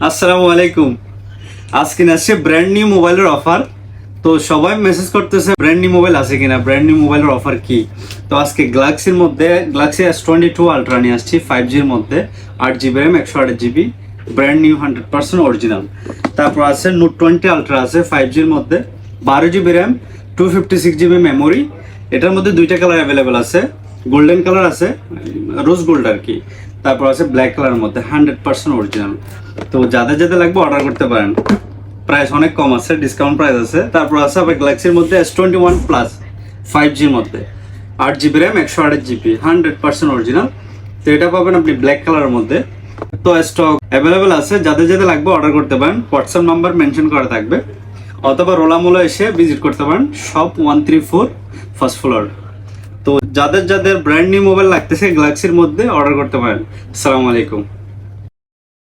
আসসালামু আলাইকুম। আজকে আসছে ব্র্যান্ড নিউ মোবাইলের অফার। তো সবাই মেসেজ করতেছে ব্র্যান্ড নিউ মোবাইল আছে কিনা, ব্র্যান্ড নিউ মোবাইলের অফার কি। তো আজকে গ্যালাক্সির মধ্যে গ্যালাক্সি S22 আলট্রা নিয়ে আসছি 5Gর মধ্যে, 8GB RAM, 128GB, brand new 100% original. তারপর আছে নোট 20 আলট্রা আছে 5Gর মধ্যে, 12GB র্যাম, 256GB মেমোরি। এটার মধ্যে দুইটা কালার অ্যাভেলেবেল আছে, গোল্ডেন কালার আছে, রোজ গোল্ড আর কি। তারপর আছে ব্ল্যাক কালারের মধ্যে 100% অরিজিনাল। তো যাদের যাদের লাগবে অর্ডার করতে পারেন, প্রাইস অনেক কম আছে, ডিসকাউন্ট প্রাইস আছে। তারপর আছে আবার গ্যালাক্সির মধ্যে S21 প্লাস 5Gর মধ্যে, 8GB র্যাম, 128GB, 100% অরিজিনাল। তো এটা পাবেন আপনি ব্ল্যাক কালারের মধ্যে। তো স্টক অ্যাভেলেবেল আছে, যাদের যাদের লাগবে অর্ডার করতে পারেন। হোয়াটসঅ্যাপ নাম্বার মেনশন করা থাকবে, অথবা রোলামোলা এসে ভিজিট করতে পারেন, শপ 134 ফার্স্ট ফ্লোর। তো যাদের যাদের ব্র্যান্ড নিউ মোবাইল লাগতেছে গ্যালাক্সির মধ্যে অর্ডার করতে পারেন। আসসালামু আলাইকুম।